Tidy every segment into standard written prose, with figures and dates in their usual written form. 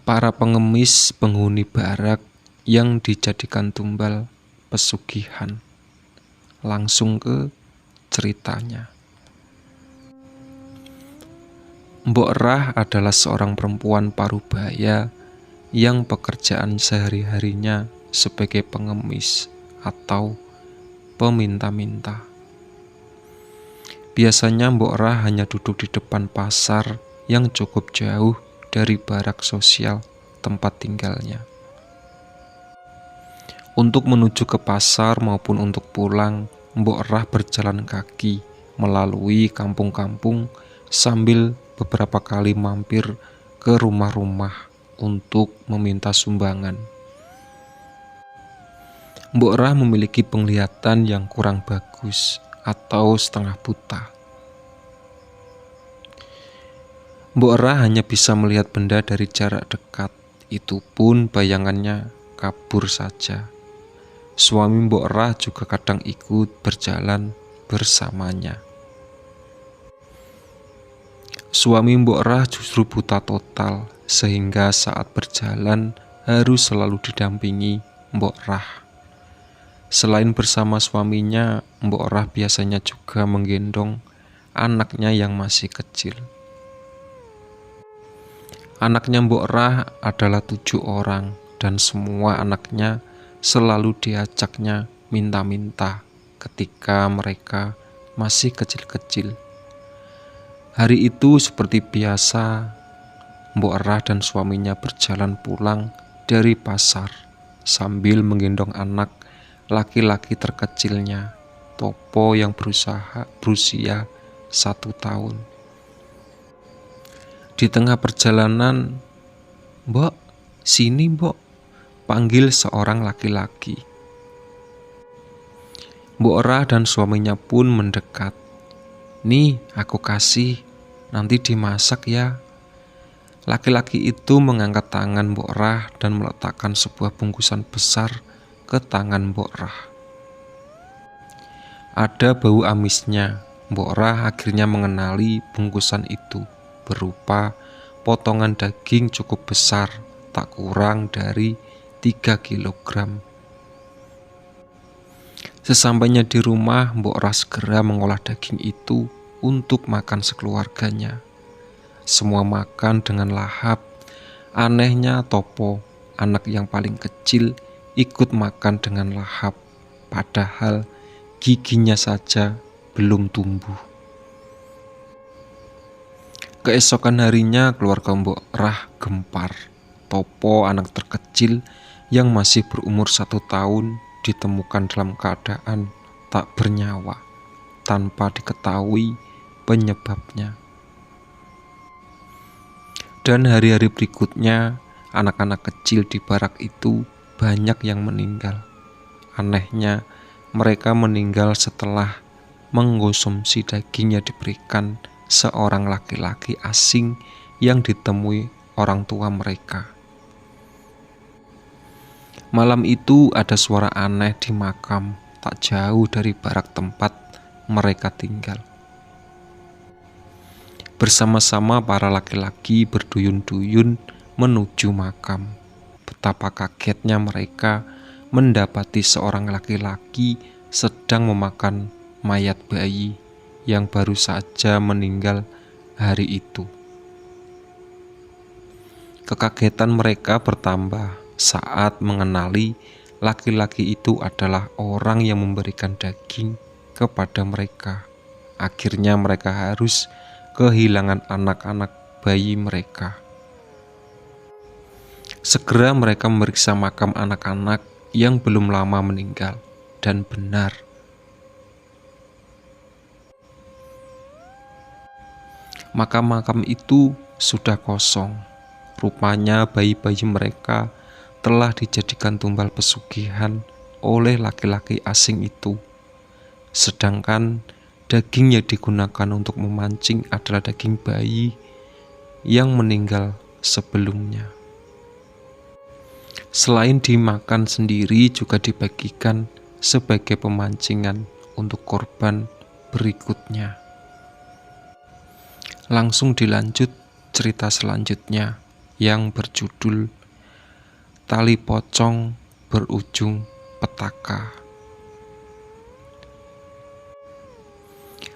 Para pengemis penghuni barak yang dijadikan tumbal pesugihan. Langsung ke ceritanya. Mbok Rah adalah seorang perempuan parubaya yang pekerjaan sehari-harinya sebagai pengemis atau peminta-minta. Biasanya Mbok Rah hanya duduk di depan pasar yang cukup jauh dari barak sosial tempat tinggalnya. Untuk menuju ke pasar maupun untuk pulang, Mbok Rah berjalan kaki melalui kampung-kampung sambil beberapa kali mampir ke rumah-rumah untuk meminta sumbangan. Mbok Rah memiliki penglihatan yang kurang bagus atau setengah buta. Mbok Rah hanya bisa melihat benda dari jarak dekat, itu pun bayangannya kabur saja. Suami Mbok Rah juga kadang ikut berjalan bersamanya. Suami Mbok Rah justru buta total, sehingga saat berjalan harus selalu didampingi Mbok Rah. Selain bersama suaminya, Mbok Rah biasanya juga menggendong anaknya yang masih kecil. Anaknya Mbok Rah adalah 7 orang, dan semua anaknya selalu diajaknya minta-minta ketika mereka masih kecil-kecil. Hari itu seperti biasa, Mbok Rah dan suaminya berjalan pulang dari pasar sambil menggendong anak laki-laki terkecilnya, Topo, yang berusia 1 tahun. Di tengah perjalanan, "Mbok, sini Mbok," panggil seorang laki-laki. Mbok Rah dan suaminya pun mendekat. "Nih, aku kasih, nanti dimasak ya." Laki-laki itu mengangkat tangan Mbok Rah dan meletakkan sebuah bungkusan besar ke tangan Mbok Rah. Ada bau amisnya. Mbok Rah akhirnya mengenali bungkusan itu, berupa potongan daging cukup besar, tak kurang dari 3 kilogram. Sesampainya di rumah, Mbok Rah segera mengolah daging itu untuk makan sekeluarganya. Semua makan dengan lahap. Anehnya Topo, anak yang paling kecil, ikut makan dengan lahap, padahal giginya saja belum tumbuh. Keesokan harinya keluarga Mbok Rah gempar. Topo, anak terkecil yang masih berumur 1 tahun, ditemukan dalam keadaan tak bernyawa tanpa diketahui penyebabnya. Dan hari-hari berikutnya, anak-anak kecil di barak itu banyak yang meninggal. Anehnya, mereka meninggal setelah mengkonsumsi daging yang diberikan seorang laki-laki asing yang ditemui orang tua mereka. Malam itu ada suara aneh di makam tak jauh dari barak tempat mereka tinggal. Bersama-sama para laki-laki berduyun-duyun menuju makam. Betapa kagetnya mereka mendapati seorang laki-laki sedang memakan mayat bayi yang baru saja meninggal hari itu. Kekagetan mereka bertambah saat mengenali laki-laki itu adalah orang yang memberikan daging kepada mereka. Akhirnya mereka harus kehilangan anak-anak bayi mereka. Segera mereka memeriksa makam anak-anak yang belum lama meninggal, dan benar, makam-makam itu sudah kosong. Rupanya bayi-bayi mereka telah dijadikan tumbal pesugihan oleh laki-laki asing itu. Sedangkan daging yang digunakan untuk memancing adalah daging bayi yang meninggal sebelumnya. Selain dimakan sendiri, juga dibagikan sebagai pemancingan untuk korban berikutnya. Langsung dilanjut cerita selanjutnya. yang berjudul Tali Pocong Berujung Petaka.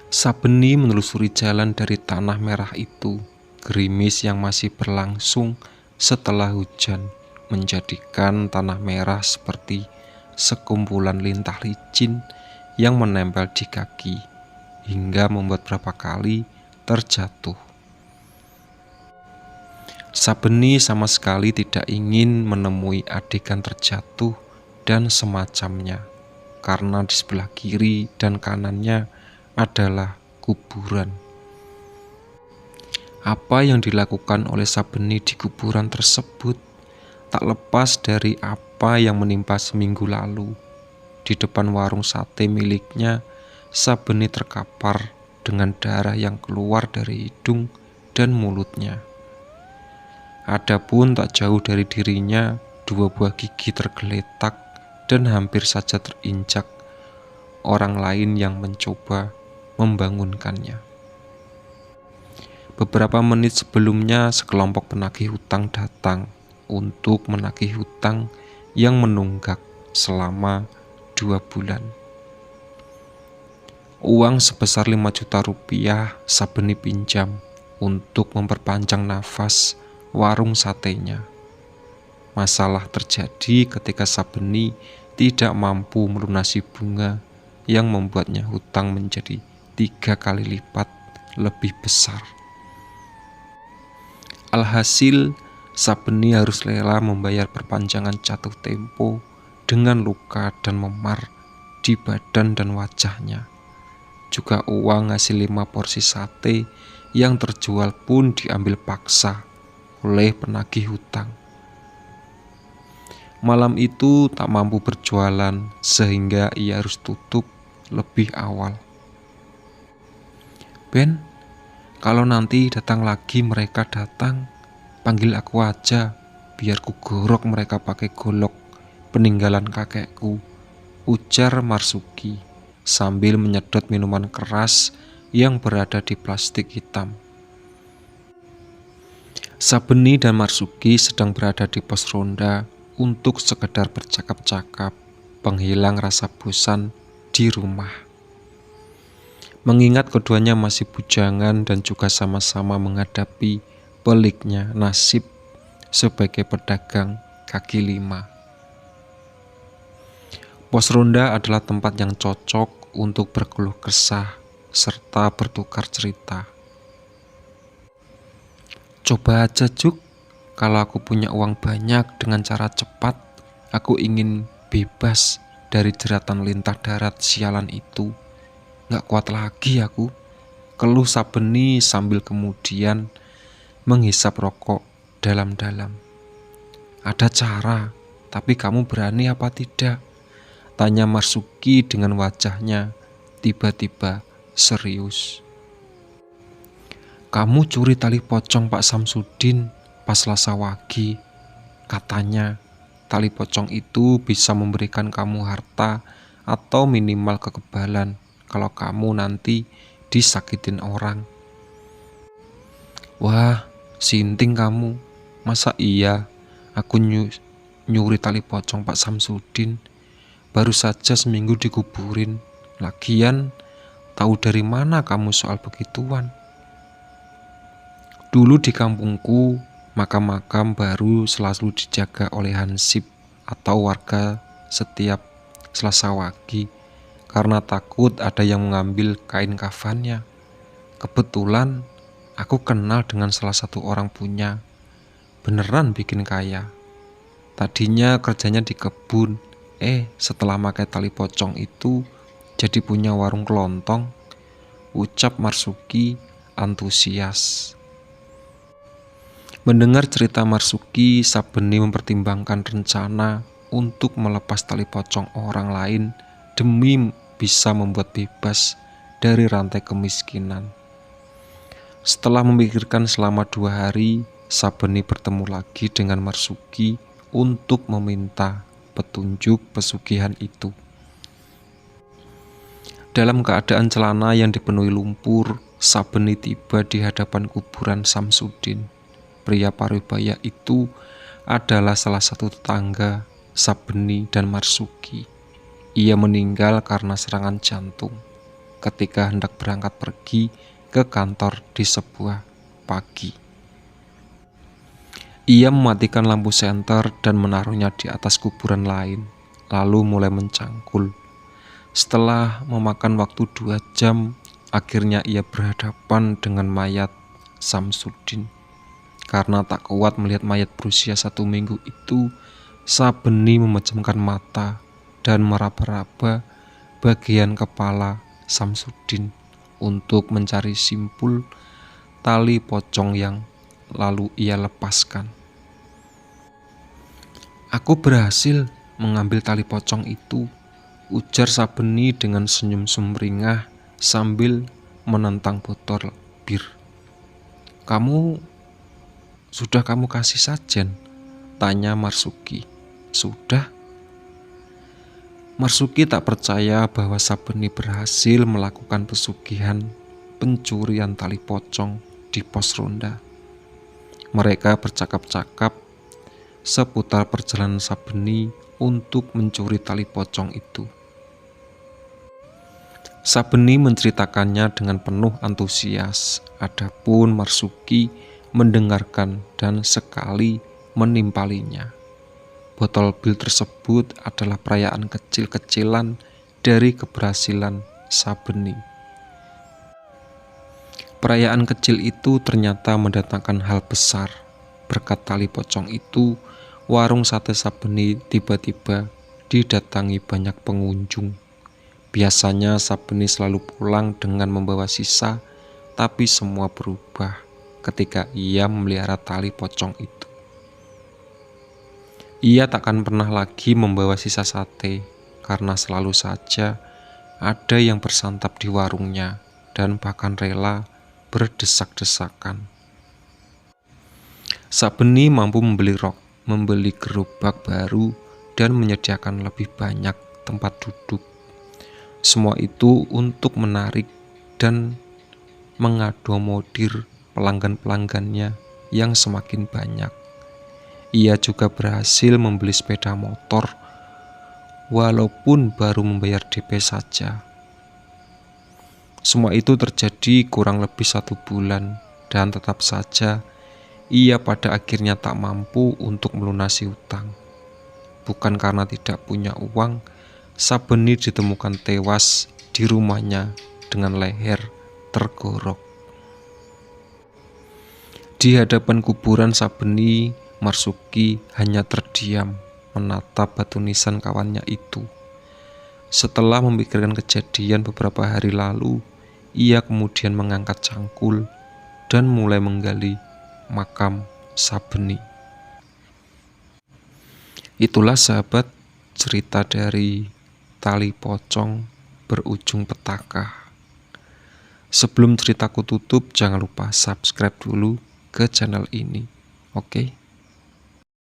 Sabeni menelusuri jalan dari tanah merah itu. Gerimis yang masih berlangsung setelah hujan menjadikan tanah merah seperti sekumpulan lintah licin yang menempel di kaki hingga membuat beberapa kali terjatuh. Sabeni sama sekali tidak ingin menemui adegan terjatuh dan semacamnya, karena di sebelah kiri dan kanannya adalah kuburan. Apa yang dilakukan oleh Sabeni di kuburan tersebut tak lepas dari apa yang menimpa seminggu lalu. Di depan warung sate miliknya, Sabeni terkapar dengan darah yang keluar dari hidung dan mulutnya. Adapun tak jauh dari dirinya, 2 buah gigi tergeletak dan hampir saja terinjak orang lain yang mencoba membangunkannya. Beberapa menit sebelumnya, sekelompok penagih hutang datang untuk menagih hutang yang menunggak selama 2 bulan. Uang sebesar 5 juta rupiah Sabeni pinjam untuk memperpanjang nafas warung satenya. Masalah terjadi ketika Sabeni tidak mampu melunasi bunga yang membuatnya hutang menjadi 3 kali lipat lebih besar. Alhasil, Sabeni harus rela membayar perpanjangan jatuh tempo dengan luka dan memar di badan dan wajahnya. Juga uang hasil 5 porsi sate yang terjual pun diambil paksa oleh penagih hutang. Malam itu tak mampu berjualan sehingga ia harus tutup lebih awal. Ben, kalau nanti datang lagi mereka datang, panggil aku aja biar ku gorok mereka pakai golok peninggalan kakekku, ujar Marsuki sambil menyedot minuman keras yang berada di plastik hitam. Sabeni dan Marsuki sedang berada di pos ronda untuk sekedar bercakap-cakap, penghilang rasa bosan di rumah. Mengingat keduanya masih bujangan dan juga sama-sama menghadapi peliknya nasib sebagai pedagang kaki lima. Pos ronda adalah tempat yang cocok untuk berkeluh kesah serta bertukar cerita. Coba aja Juk, kalau aku punya uang banyak dengan cara cepat, aku ingin bebas dari jeratan lintah darat sialan itu. Gak kuat lagi aku, keluh Sabeni sambil kemudian menghisap rokok dalam-dalam. Ada cara, tapi kamu berani apa tidak? Tanya Marsuki dengan wajahnya tiba-tiba serius. Kamu curi tali pocong Pak Samsudin pas Selasa wagi. Katanya tali pocong itu bisa memberikan kamu harta atau minimal kekebalan kalau kamu nanti disakitin orang. Wah, sinting kamu. Masa iya aku nyuri tali pocong Pak Samsudin? Baru saja seminggu dikuburin. Lagian tahu dari mana kamu soal begituan? Dulu di kampungku, makam-makam baru selalu dijaga oleh hansip atau warga setiap Selasa wagi karena takut ada yang mengambil kain kafannya. Kebetulan aku kenal dengan salah satu orang punya, beneran bikin kaya. Tadinya kerjanya di kebun, setelah pakai tali pocong itu jadi punya warung kelontong, ucap Marsuki antusias. Mendengar cerita Marsuki, Sabeni mempertimbangkan rencana untuk melepas tali pocong orang lain demi bisa membuat bebas dari rantai kemiskinan. Setelah memikirkan selama 2 hari, Sabeni bertemu lagi dengan Marsuki untuk meminta petunjuk pesugihan itu. Dalam keadaan celana yang dipenuhi lumpur, Sabeni tiba di hadapan kuburan Samsudin. pria Parubaya itu adalah salah satu tetangga Sabeni dan Marsuki. Ia meninggal karena serangan jantung ketika hendak berangkat pergi ke kantor di sebuah pagi. Ia mematikan lampu senter dan menaruhnya di atas kuburan lain, lalu mulai mencangkul. Setelah memakan waktu 2 jam, akhirnya ia berhadapan dengan mayat Samsudin. Karena tak kuat melihat mayat berusia 1 minggu itu, Sabeni memejamkan mata dan meraba-raba bagian kepala Samsudin untuk mencari simpul tali pocong yang lalu ia lepaskan. "Aku berhasil mengambil tali pocong itu," ujar Sabeni dengan senyum sumringah sambil menentang botol bir. Sudah kamu kasih sajen?" tanya Marsuki. "Sudah." Marsuki tak percaya bahwa Sabeni berhasil melakukan pesugihan pencurian tali pocong di pos ronda. Mereka bercakap-cakap seputar perjalanan Sabeni untuk mencuri tali pocong itu. Sabeni menceritakannya dengan penuh antusias, adapun Marsuki mendengarkan dan sekali menimpalinya. Botol bir tersebut adalah perayaan kecil-kecilan dari keberhasilan Sabeni. Perayaan kecil itu ternyata mendatangkan hal besar. Berkat tali pocong itu, warung sate Sabeni tiba-tiba didatangi banyak pengunjung. Biasanya Sabeni selalu pulang dengan membawa sisa, tapi semua berubah ketika ia memelihara tali pocong itu. Ia takkan pernah lagi membawa sisa sate, karena selalu saja ada yang bersantap di warungnya dan bahkan rela berdesak-desakan. Sabeni mampu membeli gerobak baru dan menyediakan lebih banyak tempat duduk. Semua itu untuk menarik dan mengakomodir pelanggan-pelanggannya yang semakin banyak. Ia juga berhasil membeli sepeda motor walaupun baru membayar DP saja. Semua itu terjadi kurang lebih 1 bulan dan tetap saja ia pada akhirnya tak mampu untuk melunasi hutang. Bukan karena tidak punya uang, Sabeni ditemukan tewas di rumahnya dengan leher tergorok. Di hadapan kuburan Sabeni, Marsuki hanya terdiam menatap batu nisan kawannya itu. Setelah memikirkan kejadian beberapa hari lalu, ia kemudian mengangkat cangkul dan mulai menggali makam Sabeni. Itulah sahabat, cerita dari tali pocong berujung petaka. Sebelum ceritaku tutup, jangan lupa subscribe dulu ke channel ini. Oke?